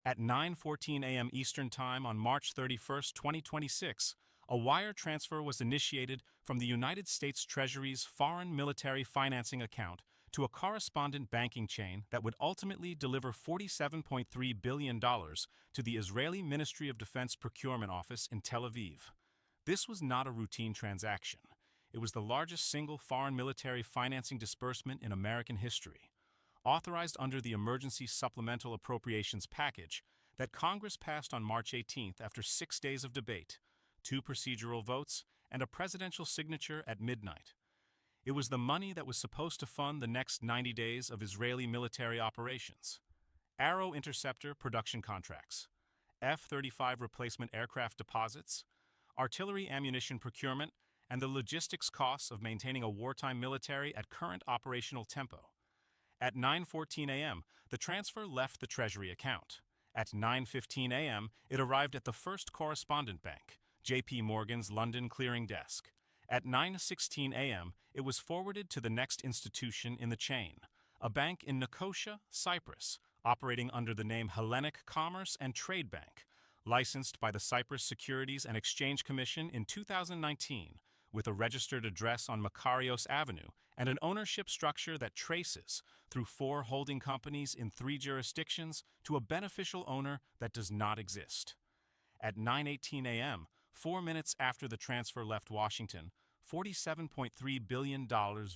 At 9:14 a.m. Eastern Time on March 31, 2026, a wire transfer was initiated from the United States Treasury's Foreign Military Financing account to a correspondent banking chain that would ultimately deliver $47.3 billion to the Israeli Ministry of Defense Procurement Office in Tel Aviv. This was not a routine transaction. It was the largest single foreign military financing disbursement in American history, authorized under the Emergency Supplemental Appropriations Package that Congress passed on March 18th after 6 days of debate, 2 procedural votes, and a presidential signature at midnight. It was the money that was supposed to fund the next 90 days of Israeli military operations. Arrow Interceptor production contracts, F-35 replacement aircraft deposits, artillery ammunition procurement, and the logistics costs of maintaining a wartime military at current operational tempo. At 9:14 a.m., the transfer left the Treasury account. At 9:15 a.m., it arrived at the first correspondent bank, J.P. Morgan's London clearing desk. At 9:16 a.m., it was forwarded to the next institution in the chain, a bank in Nicosia, Cyprus, operating under the name Hellenic Commerce and Trade Bank, licensed by the Cyprus Securities and Exchange Commission in 2019, with a registered address on Makarios Avenue and an ownership structure that traces, through 4 holding companies in 3 jurisdictions, to a beneficial owner that does not exist. At 9:18 a.m., 4 minutes after the transfer left Washington, $47.3 billion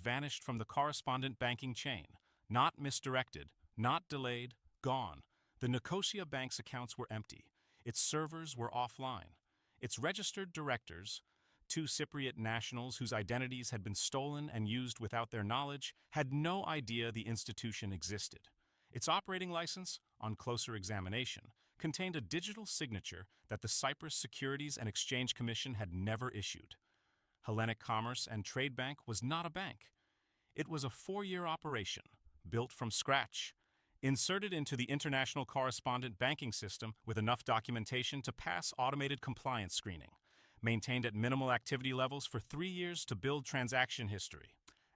vanished from the correspondent banking chain, not misdirected, not delayed, gone. The Nicosia Bank's accounts were empty. Its servers were offline. Its registered directors, 2 Cypriot nationals whose identities had been stolen and used without their knowledge, had no idea the institution existed. Its operating license, on closer examination, contained a digital signature that the Cyprus Securities and Exchange Commission had never issued. Hellenic Commerce and Trade Bank was not a bank. It was a 4-year operation, built from scratch, inserted into the International Correspondent Banking System with enough documentation to pass automated compliance screening, maintained at minimal activity levels for 3 years to build transaction history,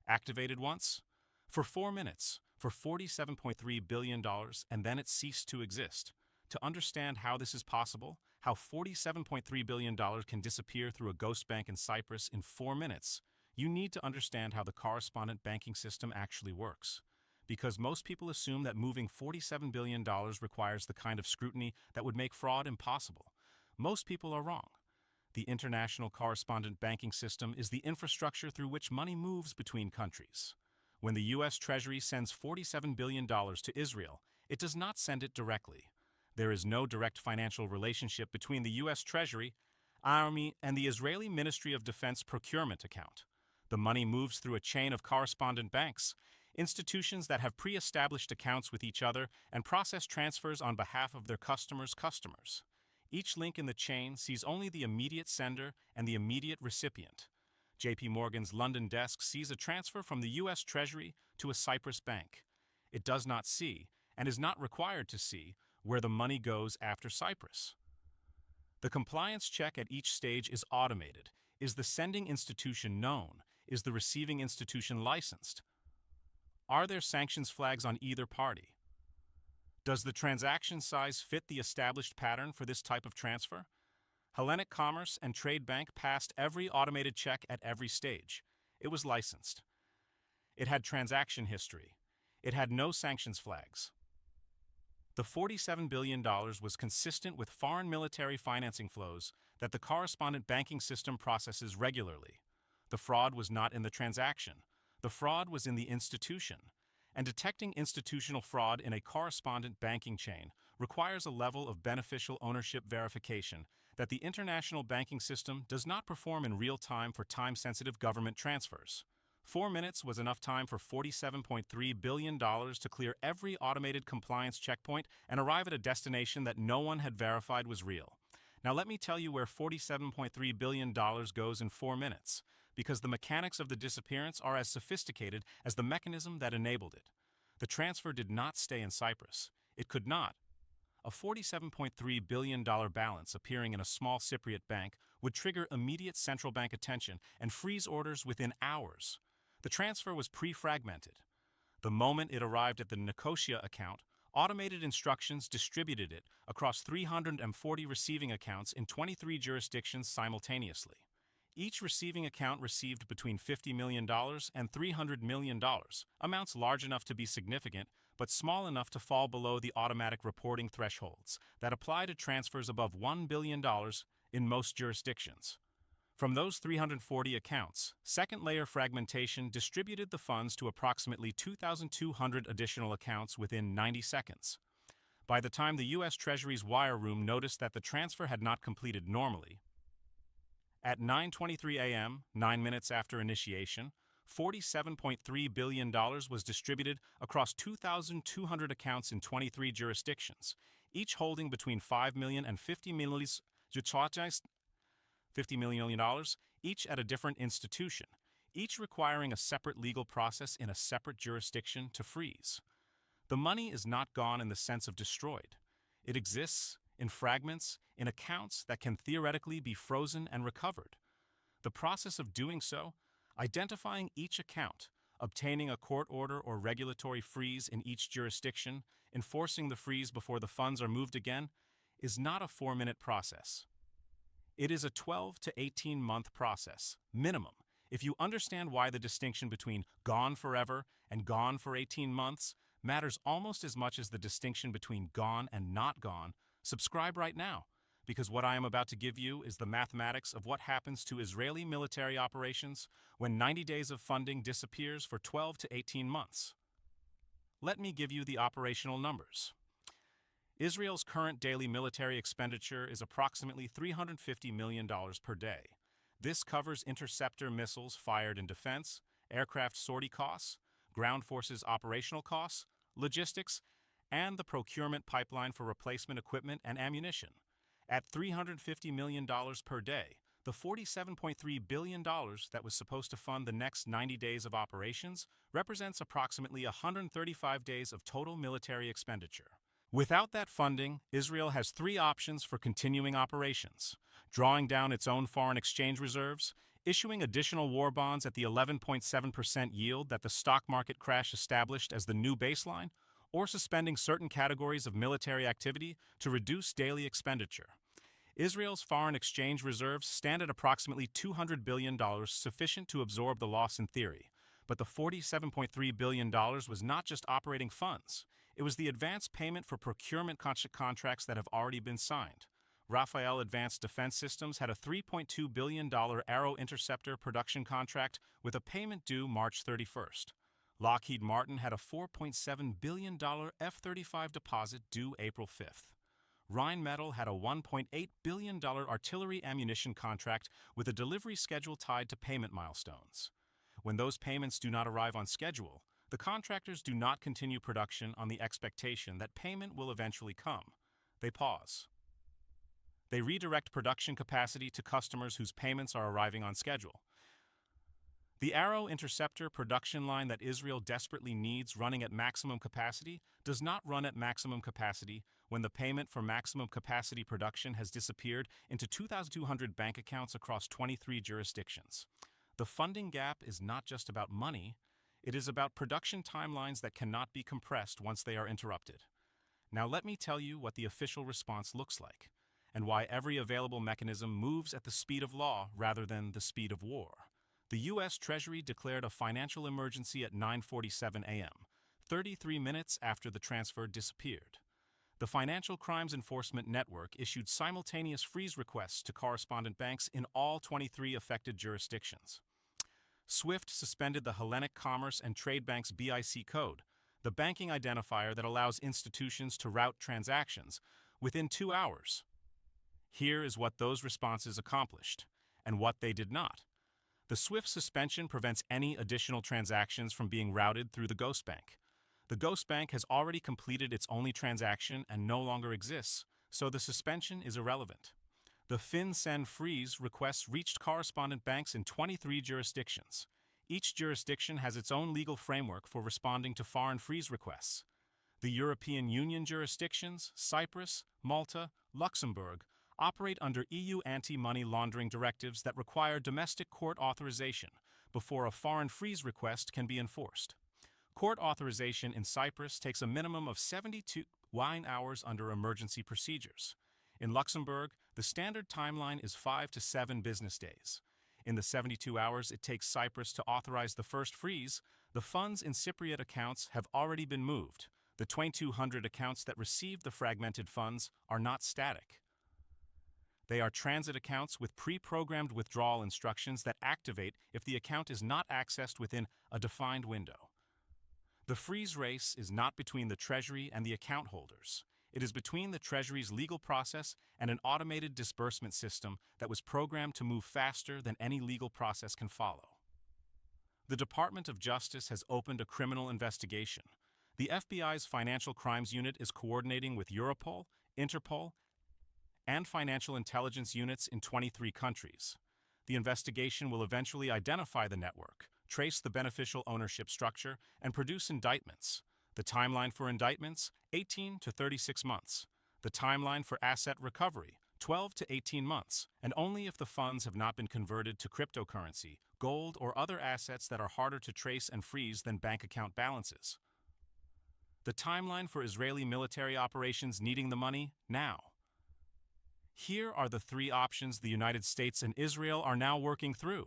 activated once, for 4 minutes, for $47.3 billion, and then it ceased to exist. To understand how this is possible, how $47.3 billion can disappear through a ghost bank in Cyprus in 4 minutes, you need to understand how the correspondent banking system actually works. Because most people assume that moving $47 billion requires the kind of scrutiny that would make fraud impossible. Most people are wrong. The International Correspondent Banking System is the infrastructure through which money moves between countries. When the U.S. Treasury sends $47 billion to Israel, it does not send it directly. There is no direct financial relationship between the U.S. Treasury, Army, and the Israeli Ministry of Defense procurement account. The money moves through a chain of correspondent banks, institutions that have pre-established accounts with each other and process transfers on behalf of their customers' customers. Each link in the chain sees only the immediate sender and the immediate recipient. J.P. Morgan's London desk sees a transfer from the U.S. Treasury to a Cyprus bank. It does not see, and is not required to see, where the money goes after Cyprus. The compliance check at each stage is automated. Is the sending institution known? Is the receiving institution licensed? Are there sanctions flags on either party? Does the transaction size fit the established pattern for this type of transfer? Hellenic Commerce and Trade Bank passed every automated check at every stage. It was licensed. It had transaction history. It had no sanctions flags. The $47 billion was consistent with foreign military financing flows that the correspondent banking system processes regularly. The fraud was not in the transaction. The fraud was in the institution. And detecting institutional fraud in a correspondent banking chain requires a level of beneficial ownership verification that the international banking system does not perform in real time for time-sensitive government transfers. 4 minutes was enough time for $47.3 billion to clear every automated compliance checkpoint and arrive at a destination that no one had verified was real. Now let me tell you where $47.3 billion goes in 4 minutes, because the mechanics of the disappearance are as sophisticated as the mechanism that enabled it. The transfer did not stay in Cyprus. It could not. A $47.3 billion balance appearing in a small Cypriot bank would trigger immediate central bank attention and freeze orders within hours. The transfer was pre-fragmented. The moment it arrived at the Nicosia account, Automated instructions distributed it across 340 receiving accounts in 23 jurisdictions simultaneously. Each receiving account received between $50 million and $300 million, amounts large enough to be significant, but small enough to fall below the automatic reporting thresholds that apply to transfers above $1 billion in most jurisdictions. From those 340 accounts, second-layer fragmentation distributed the funds to approximately 2,200 additional accounts within 90 seconds. By the time the U.S. Treasury's wire room noticed that the transfer had not completed normally, at 9:23 a.m., 9 minutes after initiation, $47.3 billion was distributed across 2,200 accounts in 23 jurisdictions, each holding between $5 million and $50 million, each at a different institution, each requiring a separate legal process in a separate jurisdiction to freeze. The money is not gone in the sense of destroyed. It exists in fragments, in accounts that can theoretically be frozen and recovered. The process of doing so, identifying each account, obtaining a court order or regulatory freeze in each jurisdiction, enforcing the freeze before the funds are moved again, is not a 4-minute process. It is a 12 to 18-month process, minimum. If you understand why the distinction between gone forever and gone for 18 months matters almost as much as the distinction between gone and not gone, subscribe right now, because what I am about to give you is the mathematics of what happens to Israeli military operations when 90 days of funding disappears for 12 to 18 months. Let me give you the operational numbers. Israel's current daily military expenditure is approximately $350 million per day. This covers interceptor missiles fired in defense, aircraft sortie costs, ground forces operational costs, logistics, and the procurement pipeline for replacement equipment and ammunition. At $350 million per day, the $47.3 billion that was supposed to fund the next 90 days of operations represents approximately 135 days of total military expenditure. Without that funding, Israel has 3 options for continuing operations: drawing down its own foreign exchange reserves, issuing additional war bonds at the 11.7% yield that the stock market crash established as the new baseline, or suspending certain categories of military activity to reduce daily expenditure. Israel's foreign exchange reserves stand at approximately $200 billion, sufficient to absorb the loss in theory. But the $47.3 billion was not just operating funds. It was the advance payment for procurement contracts that have already been signed. Rafael Advanced Defense Systems had a $3.2 billion Arrow Interceptor production contract with a payment due March 31st. Lockheed Martin had a $4.7 billion F-35 deposit due April 5th. Rheinmetall had a $1.8 billion artillery ammunition contract with a delivery schedule tied to payment milestones. When those payments do not arrive on schedule, the contractors do not continue production on the expectation that payment will eventually come. They pause. They redirect production capacity to customers whose payments are arriving on schedule. The Arrow Interceptor production line that Israel desperately needs running at maximum capacity does not run at maximum capacity when the payment for maximum capacity production has disappeared into 2,200 bank accounts across 23 jurisdictions. The funding gap is not just about money, it is about production timelines that cannot be compressed once they are interrupted. Now let me tell you what the official response looks like, and why every available mechanism moves at the speed of law rather than the speed of war. The U.S. Treasury declared a financial emergency at 9:47 a.m., 33 minutes after the transfer disappeared. The Financial Crimes Enforcement Network issued simultaneous freeze requests to correspondent banks in all 23 affected jurisdictions. SWIFT suspended the Hellenic Commerce and Trade Bank's BIC code, the banking identifier that allows institutions to route transactions, within 2 hours. Here is what those responses accomplished, and what they did not. The SWIFT suspension prevents any additional transactions from being routed through the Ghost Bank. The Ghost Bank has already completed its only transaction and no longer exists, so the suspension is irrelevant. The FinCEN freeze requests reached correspondent banks in 23 jurisdictions. Each jurisdiction has its own legal framework for responding to foreign freeze requests. The European Union jurisdictions, Cyprus, Malta, Luxembourg, operate under EU anti-money laundering directives that require domestic court authorization before a foreign freeze request can be enforced. Court authorization in Cyprus takes a minimum of 72 hours under emergency procedures. In Luxembourg, the standard timeline is 5 to 7 business days. In the 72 hours it takes Cyprus to authorize the first freeze, the funds in Cypriot accounts have already been moved. The 2,200 accounts that received the fragmented funds are not static. They are transit accounts with pre-programmed withdrawal instructions that activate if the account is not accessed within a defined window. The freeze race is not between the Treasury and the account holders. It is between the Treasury's legal process and an automated disbursement system that was programmed to move faster than any legal process can follow. The Department of Justice has opened a criminal investigation. The FBI's Financial Crimes Unit is coordinating with Europol, Interpol, and financial intelligence units in 23 countries. The investigation will eventually identify the network, trace the beneficial ownership structure, and produce indictments. The timeline for indictments, 18 to 36 months. The timeline for asset recovery, 12 to 18 months, and only if the funds have not been converted to cryptocurrency, gold, or other assets that are harder to trace and freeze than bank account balances. The timeline for Israeli military operations needing the money now. Here are the three options the United States and Israel are now working through.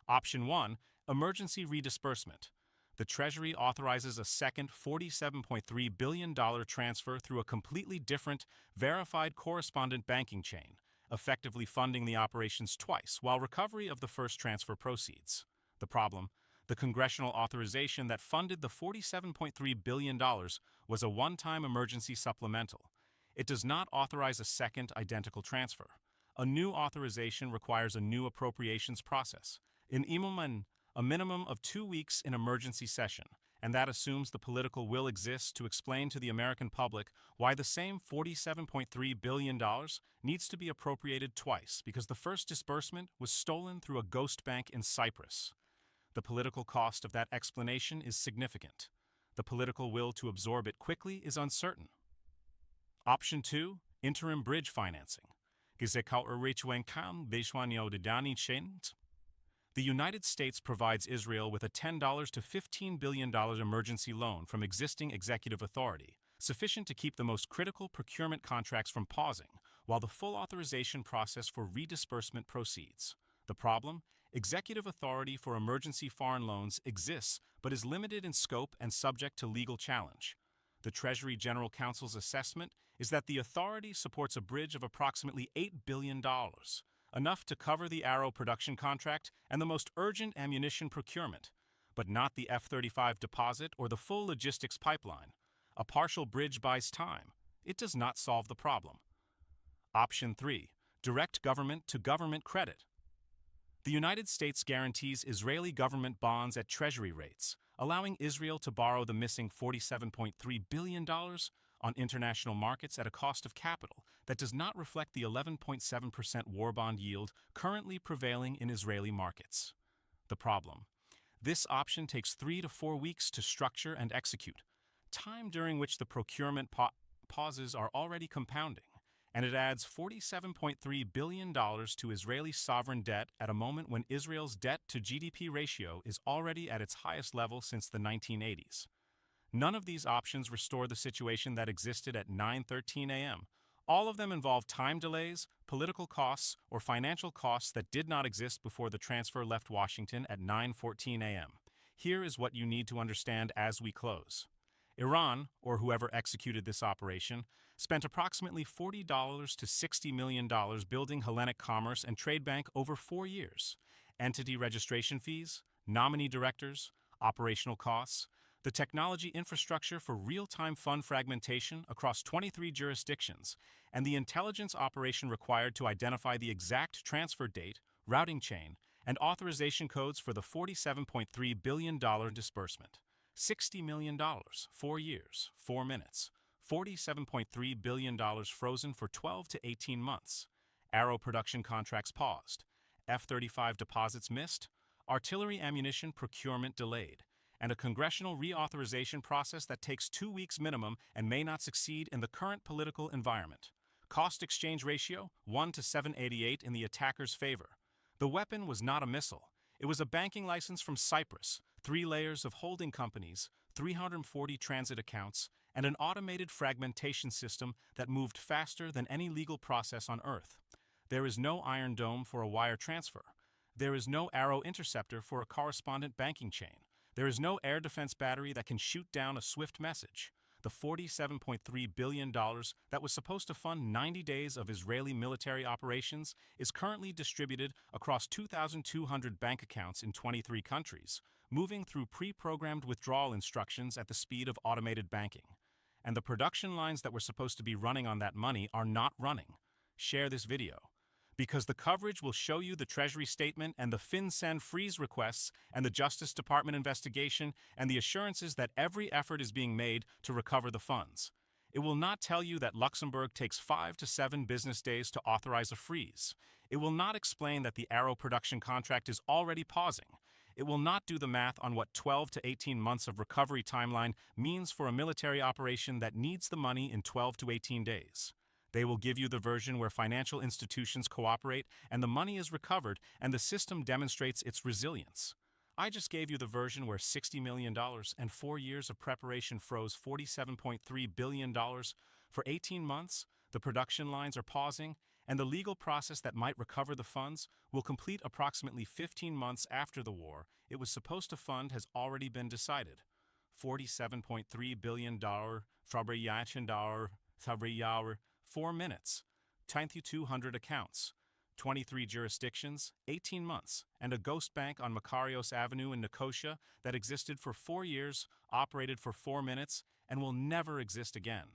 Option 1, emergency redisbursement. The Treasury authorizes a second $47.3 billion transfer through a completely different, verified correspondent banking chain, effectively funding the operations twice while recovery of the first transfer proceeds. The problem? The congressional authorization that funded the $47.3 billion was a one-time emergency supplemental. It does not authorize a second identical transfer. A new authorization requires a new appropriations process. In Imelman, a minimum of 2 weeks in emergency session, and that assumes the political will exists to explain to the American public why the same $47.3 billion needs to be appropriated twice because the first disbursement was stolen through a ghost bank in Cyprus. The political cost of that explanation is significant. The political will to absorb it quickly is uncertain. Option 2, interim bridge financing. The United States provides Israel with a $10 to $15 billion emergency loan from existing executive authority, sufficient to keep the most critical procurement contracts from pausing, while the full authorization process for redisbursement proceeds. The problem? Executive authority for emergency foreign loans exists but is limited in scope and subject to legal challenge. The Treasury General Counsel's assessment is that the authority supports a bridge of approximately $8 billion, enough to cover the Arrow production contract and the most urgent ammunition procurement, but not the F-35 deposit or the full logistics pipeline. A partial bridge buys time. It does not solve the problem. Option 3, direct government-to-government credit. The United States guarantees Israeli government bonds at Treasury rates, allowing Israel to borrow the missing $47.3 billion on international markets at a cost of capital that does not reflect the 11.7% war bond yield currently prevailing in Israeli markets. The problem? This option takes 3 to 4 weeks to structure and execute, time during which the procurement pauses are already compounding, and it adds $47.3 billion to Israeli sovereign debt at a moment when Israel's debt-to-GDP ratio is already at its highest level since the 1980s. None of these options restore the situation that existed at 9:13 a.m. All of them involve time delays, political costs, or financial costs that did not exist before the transfer left Washington at 9:14 a.m. Here is what you need to understand as we close. Iran, or whoever executed this operation, spent approximately $40 to $60 million building Hellenic Commerce and Trade Bank over 4 years. Entity registration fees, nominee directors, operational costs, the technology infrastructure for real-time fund fragmentation across 23 jurisdictions, and the intelligence operation required to identify the exact transfer date, routing chain, and authorization codes for the $47.3 billion disbursement. $60 million, 4 years, 4 minutes. $47.3 billion frozen for 12 to 18 months. Arrow production contracts paused. F-35 deposits missed. Artillery ammunition procurement delayed. And a congressional reauthorization process that takes 2 weeks minimum and may not succeed in the current political environment. Cost-exchange ratio, 1 to 788 in the attacker's favor. The weapon was not a missile. It was a banking license from Cyprus, 3 layers of holding companies, 340 transit accounts, and an automated fragmentation system that moved faster than any legal process on Earth. There is no Iron Dome for a wire transfer. There is no Arrow interceptor for a correspondent banking chain. There is no air defense battery that can shoot down a swift message. The $47.3 billion that was supposed to fund 90 days of Israeli military operations is currently distributed across 2,200 bank accounts in 23 countries, moving through pre-programmed withdrawal instructions at the speed of automated banking. And the production lines that were supposed to be running on that money are not running. Share this video, because the coverage will show you the Treasury statement and the FinCEN freeze requests and the Justice Department investigation and the assurances that every effort is being made to recover the funds. It will not tell you that Luxembourg takes 5 to 7 business days to authorize a freeze. It will not explain that the Arrow production contract is already pausing. It will not do the math on what 12 to 18 months of recovery timeline means for a military operation that needs the money in 12 to 18 days. They will give you the version where financial institutions cooperate and the money is recovered and the system demonstrates its resilience. I just gave you the version where $60 million and 4 years of preparation froze $47.3 billion. For 18 months, the production lines are pausing, and the legal process that might recover the funds will complete approximately 15 months after the war it was supposed to fund has already been decided. $47.3 billion, $4 4 minutes, 200 accounts, 23 jurisdictions, 18 months, and a ghost bank on Makarios Avenue in Nicosia that existed for 4 years, operated for 4 minutes, and will never exist again.